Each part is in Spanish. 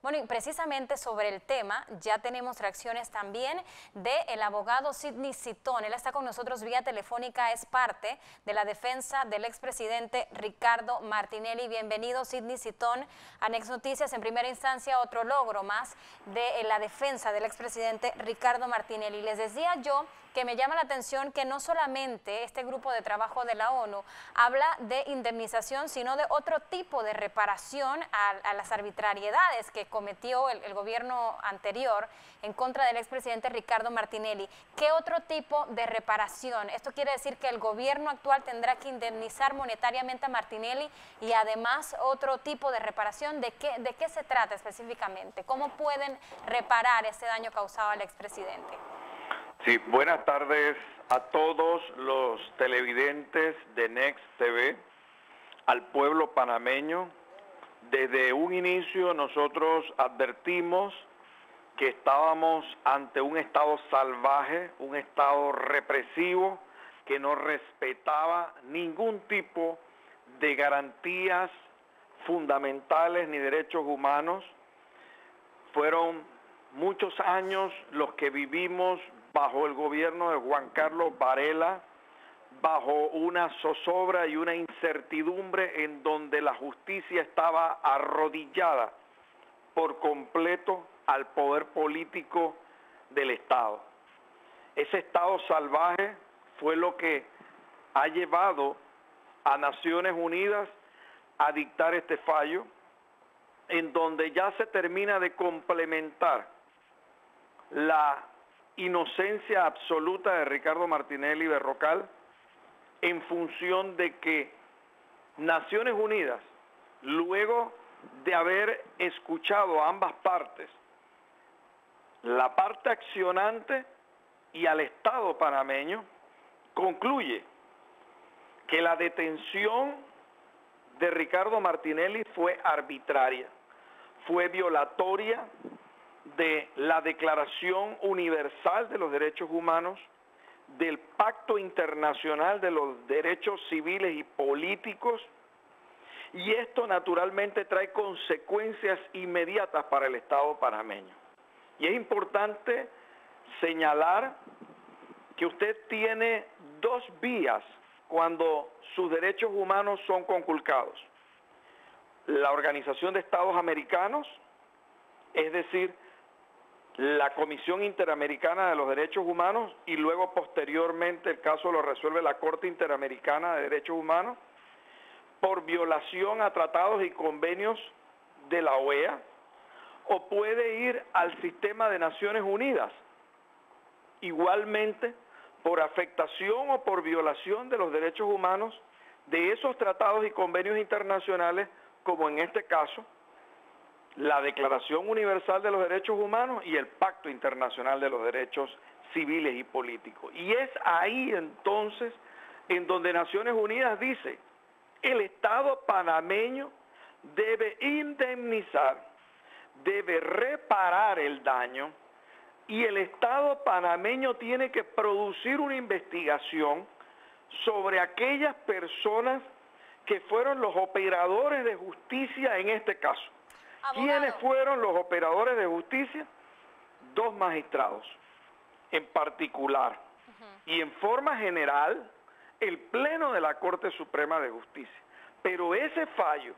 Bueno, y precisamente sobre el tema ya tenemos reacciones también del abogado Sidney Citón. Él está con nosotros vía telefónica, es parte de la defensa del expresidente Ricardo Martinelli. Bienvenido, Sidney Citón, a Next Noticias. En primera instancia, otro logro más de la defensa del expresidente Ricardo Martinelli. Les decía yo que me llama la atención que no solamente este grupo de trabajo de la ONU habla de indemnización, sino de otro tipo de reparación a las arbitrariedades que cometió el gobierno anterior en contra del expresidente Ricardo Martinelli. ¿Qué otro tipo de reparación? Esto quiere decir que el gobierno actual tendrá que indemnizar monetariamente a Martinelli y además otro tipo de reparación. ¿De qué se trata específicamente? ¿Cómo pueden reparar ese daño causado al expresidente? Sí, buenas tardes a todos los televidentes de Next TV, al pueblo panameño. Desde un inicio nosotros advertimos que estábamos ante un estado salvaje, un estado represivo que no respetaba ningún tipo de garantías fundamentales ni derechos humanos. Fueron muchos años los que vivimos bajo el gobierno de Juan Carlos Varela, bajo una zozobra y una incertidumbre en donde la justicia estaba arrodillada por completo al poder político del Estado. Ese estado salvaje fue lo que ha llevado a Naciones Unidas a dictar este fallo, en donde ya se termina de complementar la inocencia absoluta de Ricardo Martinelli Berrocal en función de que Naciones Unidas, luego de haber escuchado a ambas partes, la parte accionante y al Estado panameño, concluye que la detención de Ricardo Martinelli fue arbitraria, fue violatoria de la Declaración Universal de los Derechos Humanos, del Pacto Internacional de los Derechos Civiles y Políticos, y esto naturalmente trae consecuencias inmediatas para el Estado panameño. Y es importante señalar que usted tiene dos vías cuando sus derechos humanos son conculcados. La Organización de Estados Americanos, es decir, la Comisión Interamericana de los Derechos Humanos, y luego posteriormente el caso lo resuelve la Corte Interamericana de Derechos Humanos, por violación a tratados y convenios de la OEA, o puede ir al sistema de Naciones Unidas, igualmente por afectación o por violación de los derechos humanos de esos tratados y convenios internacionales, como en este caso la Declaración Universal de los Derechos Humanos y el Pacto Internacional de los Derechos Civiles y Políticos. Y es ahí entonces en donde Naciones Unidas dice: el Estado panameño debe indemnizar, debe reparar el daño, y el Estado panameño tiene que producir una investigación sobre aquellas personas que fueron los operadores de justicia en este caso. Abogado. ¿Quiénes fueron los operadores de justicia? Dos magistrados en particular, y en forma general el Pleno de la Corte Suprema de Justicia. Pero ese fallo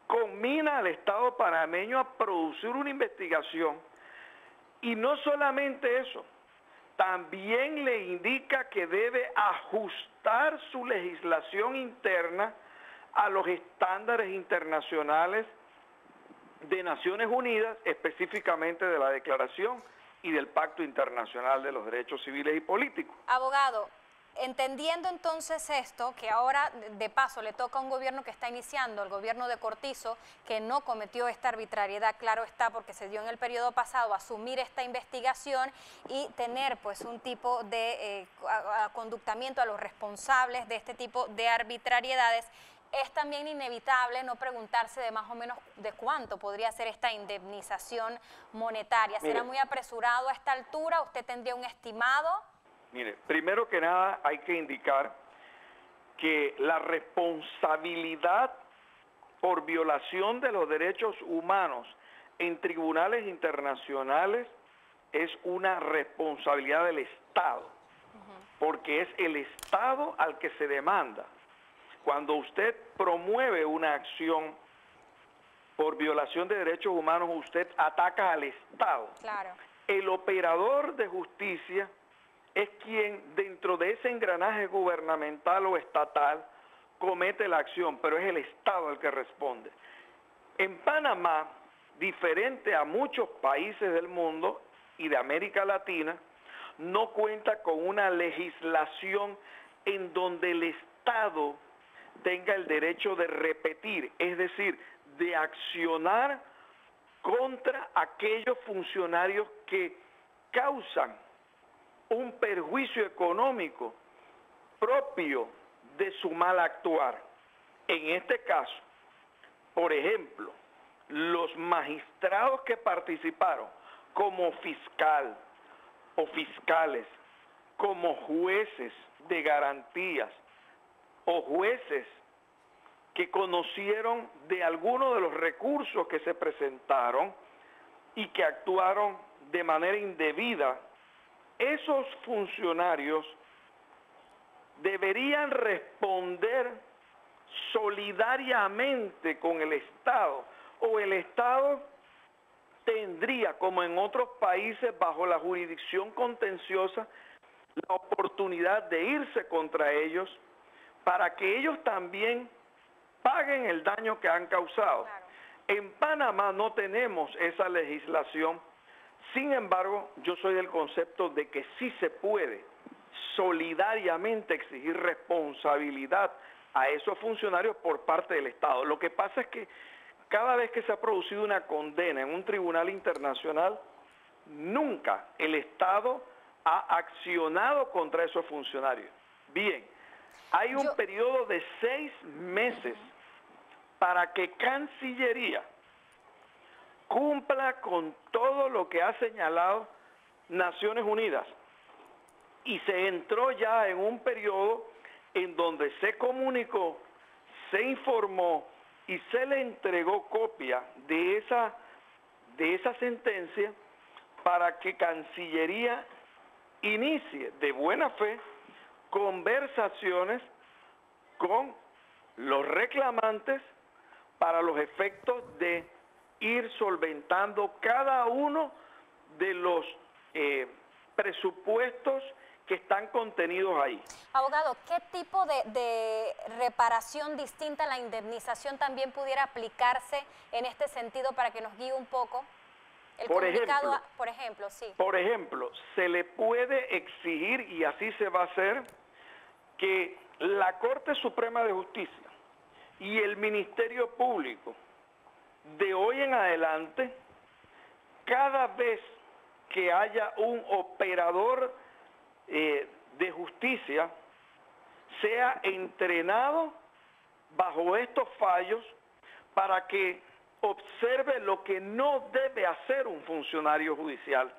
conmina al Estado panameño a producir una investigación, y no solamente eso, también le indica que debe ajustar su legislación interna a los estándares internacionales de Naciones Unidas, específicamente de la Declaración y del Pacto Internacional de los Derechos Civiles y Políticos. Abogado, entendiendo entonces esto, que ahora de paso le toca a un gobierno que está iniciando, el gobierno de Cortizo, que no cometió esta arbitrariedad, claro está, porque se dio en el periodo pasado, asumir esta investigación y tener pues un tipo de conductamiento a los responsables de este tipo de arbitrariedades, es también inevitable no preguntarse de más o menos de cuánto podría ser esta indemnización monetaria. ¿Será muy apresurado a esta altura? ¿Usted tendría un estimado? Mire, primero que nada hay que indicar que la responsabilidad por violación de los derechos humanos en tribunales internacionales es una responsabilidad del Estado, porque es el Estado al que se demanda. Cuando usted promueve una acción por violación de derechos humanos, usted ataca al Estado. Claro. El operador de justicia es quien dentro de ese engranaje gubernamental o estatal comete la acción, pero es el Estado el que responde. En Panamá, diferente a muchos países del mundo y de América Latina, no cuenta con una legislación en donde el Estado tenga el derecho de repetir, es decir, de accionar contra aquellos funcionarios que causan un perjuicio económico propio de su mal actuar. En este caso, por ejemplo, los magistrados que participaron como fiscal o fiscales, como jueces de garantías o jueces que conocieron de algunos de los recursos que se presentaron y que actuaron de manera indebida, esos funcionarios deberían responder solidariamente con el Estado, o el Estado tendría, como en otros países bajo la jurisdicción contenciosa, la oportunidad de irse contra ellos para que ellos también paguen el daño que han causado. Claro. En Panamá no tenemos esa legislación, sin embargo, yo soy del concepto de que sí se puede solidariamente exigir responsabilidad a esos funcionarios por parte del Estado. Lo que pasa es que cada vez que se ha producido una condena en un tribunal internacional, nunca el Estado ha accionado contra esos funcionarios. Bien, hay un periodo de 6 meses para que Cancillería cumpla con todo lo que ha señalado Naciones Unidas. Y se entró ya en un periodo en donde se comunicó, se informó y se le entregó copia de esa sentencia para que Cancillería inicie de buena fe conversaciones con los reclamantes para los efectos de ir solventando cada uno de los presupuestos que están contenidos ahí. Abogado, ¿qué tipo de reparación distinta a la indemnización también pudiera aplicarse en este sentido para que nos guíe un poco? Por ejemplo, sí. Por ejemplo, se le puede exigir, y así se va a hacer, que la Corte Suprema de Justicia y el Ministerio Público de hoy en adelante, cada vez que haya un operador de justicia, sea entrenado bajo estos fallos para que observe lo que no debe hacer un funcionario judicial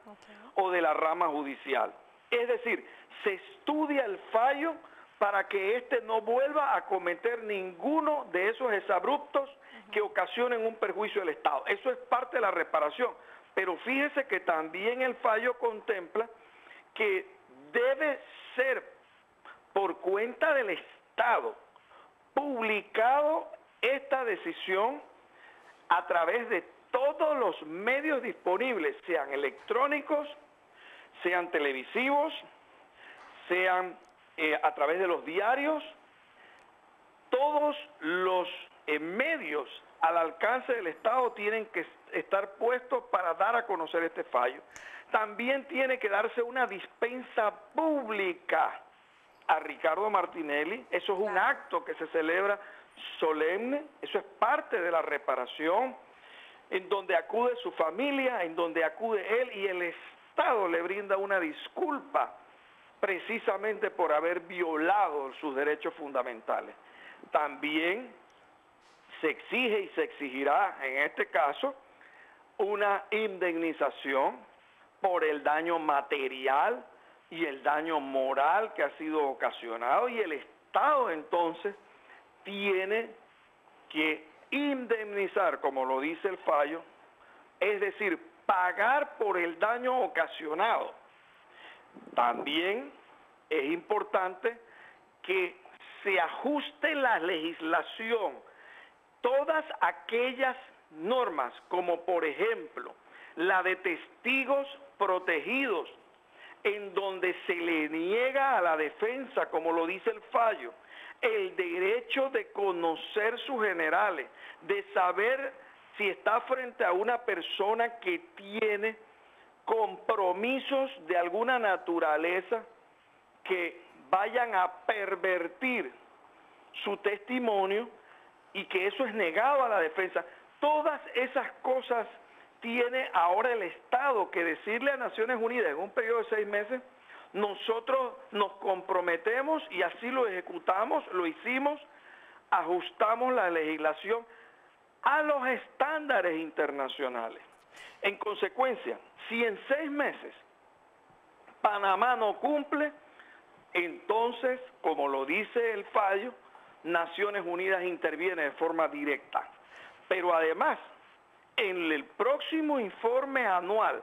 o de la rama judicial. Es decir, se estudia el fallo para que éste no vuelva a cometer ninguno de esos exabruptos que ocasionen un perjuicio al Estado. Eso es parte de la reparación. Pero fíjese que también el fallo contempla que debe ser por cuenta del Estado publicado esta decisión a través de todos los medios disponibles, sean electrónicos, sean televisivos, sean a través de los diarios, todos los medios al alcance del Estado tienen que estar puestos para dar a conocer este fallo. También tiene que darse una dispensa pública a Ricardo Martinelli. Eso es un acto que se celebra solemne, eso es parte de la reparación, en donde acude su familia, en donde acude él, y el Estado le brinda una disculpa precisamente por haber violado sus derechos fundamentales. También se exige y se exigirá en este caso una indemnización por el daño material y el daño moral que ha sido ocasionado, y el Estado entonces tiene que indemnizar, como lo dice el fallo, es decir, pagar por el daño ocasionado. También es importante que se ajuste la legislación, todas aquellas normas, como por ejemplo la de testigos protegidos, en donde se le niega a la defensa, como lo dice el fallo, el derecho de conocer sus generales, de saber si está frente a una persona que tiene compromisos de alguna naturaleza que vayan a pervertir su testimonio y que eso es negado a la defensa. Todas esas cosas tiene ahora el Estado que decirle a Naciones Unidas en un periodo de 6 meses. Nosotros nos comprometemos y así lo ejecutamos, lo hicimos, ajustamos la legislación a los estándares internacionales. En consecuencia, si en 6 meses Panamá no cumple, entonces, como lo dice el fallo, Naciones Unidas interviene de forma directa. Pero además, en el próximo informe anual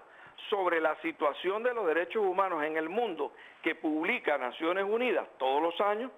sobre la situación de los derechos humanos en el mundo que publica Naciones Unidas todos los años,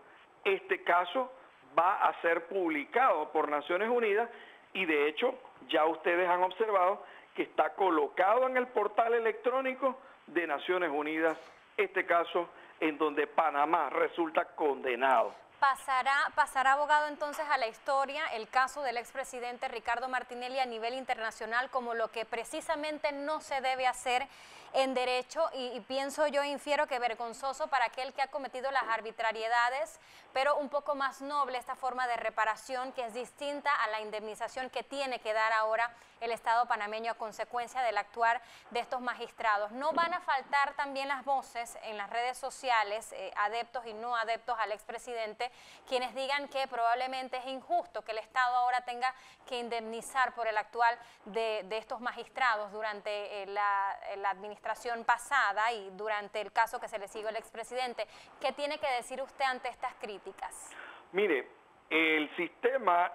este caso va a ser publicado por Naciones Unidas y de hecho ya ustedes han observado que está colocado en el portal electrónico de Naciones Unidas este caso en donde Panamá resulta condenado. ¿Pasará, abogado, entonces a la historia el caso del expresidente Ricardo Martinelli a nivel internacional como lo que precisamente no se debe hacer en derecho? Y pienso yo, infiero que vergonzoso para aquel que ha cometido las arbitrariedades, pero un poco más noble esta forma de reparación que es distinta a la indemnización que tiene que dar ahora el Estado panameño a consecuencia del actuar de estos magistrados. ¿No van a faltar también las voces en las redes sociales, adeptos y no adeptos al expresidente, quienes digan que probablemente es injusto que el Estado ahora tenga que indemnizar por el actual de estos magistrados durante la administración pasada y durante el caso que se le siguió al expresidente? ¿Qué tiene que decir usted ante estas críticas? Mire, el sistema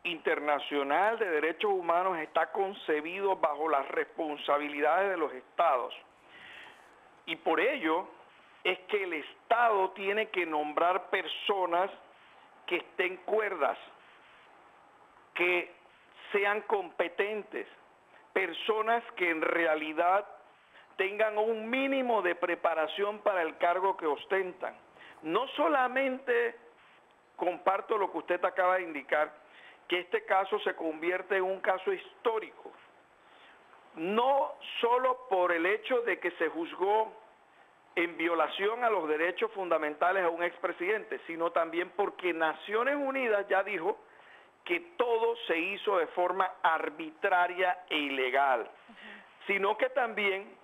internacional de derechos humanos está concebido bajo las responsabilidades de los estados y por ello es que el Estado tiene que nombrar personas que estén cuerdas, que sean competentes, personas que en realidad tengan un mínimo de preparación para el cargo que ostentan. No solamente comparto lo que usted acaba de indicar, que este caso se convierte en un caso histórico, no solo por el hecho de que se juzgó en violación a los derechos fundamentales a un expresidente, sino también porque Naciones Unidas ya dijo que todo se hizo de forma arbitraria e ilegal, sino que también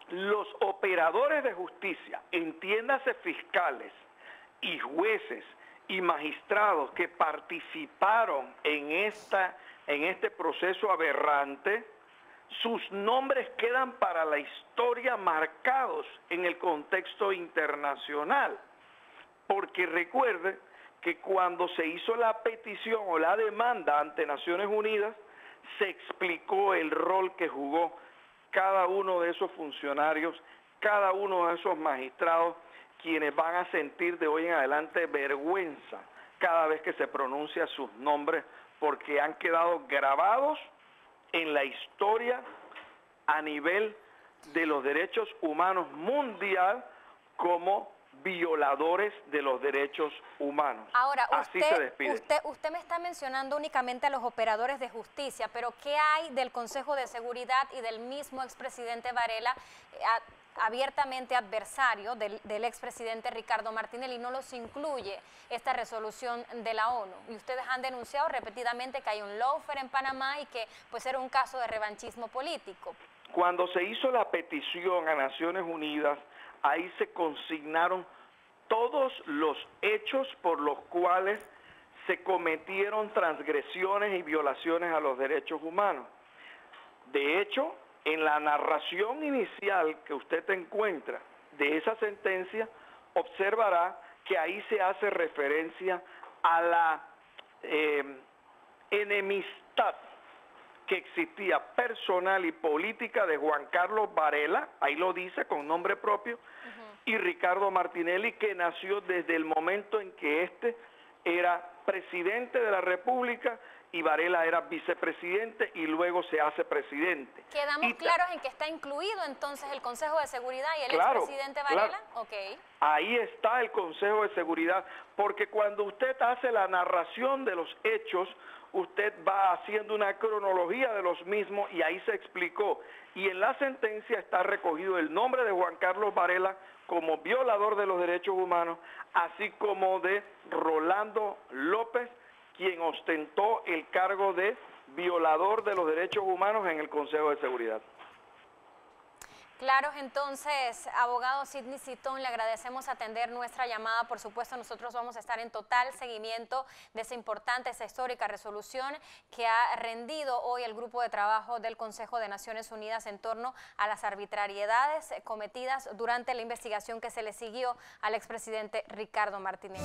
los operadores de justicia, entiéndase fiscales y jueces y magistrados que participaron en este proceso aberrante, sus nombres quedan para la historia marcados en el contexto internacional. Porque recuerde que cuando se hizo la petición o la demanda ante Naciones Unidas, se explicó el rol que jugó cada uno de esos funcionarios, cada uno de esos magistrados, quienes van a sentir de hoy en adelante vergüenza cada vez que se pronuncia sus nombres, porque han quedado grabados en la historia a nivel de los derechos humanos mundial como violadores de los derechos humanos. Ahora, así se despide. Usted me está mencionando únicamente a los operadores de justicia, pero ¿qué hay del Consejo de Seguridad y del mismo expresidente Varela, abiertamente adversario del expresidente Ricardo Martinelli? No los incluye esta resolución de la ONU. Y ustedes han denunciado repetidamente que hay un lawfare en Panamá y que pues era un caso de revanchismo político. Cuando se hizo la petición a Naciones Unidas, ahí se consignaron todos los hechos por los cuales se cometieron transgresiones y violaciones a los derechos humanos. De hecho, en la narración inicial que usted encuentra de esa sentencia, observará que ahí se hace referencia a la enemistad que existía personal y política de Juan Carlos Varela, ahí lo dice con nombre propio, y Ricardo Martinelli, que nació desde el momento en que este era presidente de la República y Varela era vicepresidente y luego se hace presidente. ¿Quedamos claros en que está incluido entonces el Consejo de Seguridad y el expresidente Varela? Claro. Okay. Ahí está el Consejo de Seguridad, porque cuando usted hace la narración de los hechos, usted va haciendo una cronología de los mismos y ahí se explicó. Y en la sentencia está recogido el nombre de Juan Carlos Varela como violador de los derechos humanos, así como de Rolando López, quien ostentó el cargo de violador de los derechos humanos en el Consejo de Seguridad. Claro, entonces, abogado Sidney Citón, le agradecemos atender nuestra llamada. Por supuesto, nosotros vamos a estar en total seguimiento de esa importante, esa histórica resolución que ha rendido hoy el grupo de trabajo del Consejo de Naciones Unidas en torno a las arbitrariedades cometidas durante la investigación que se le siguió al expresidente Ricardo Martinelli.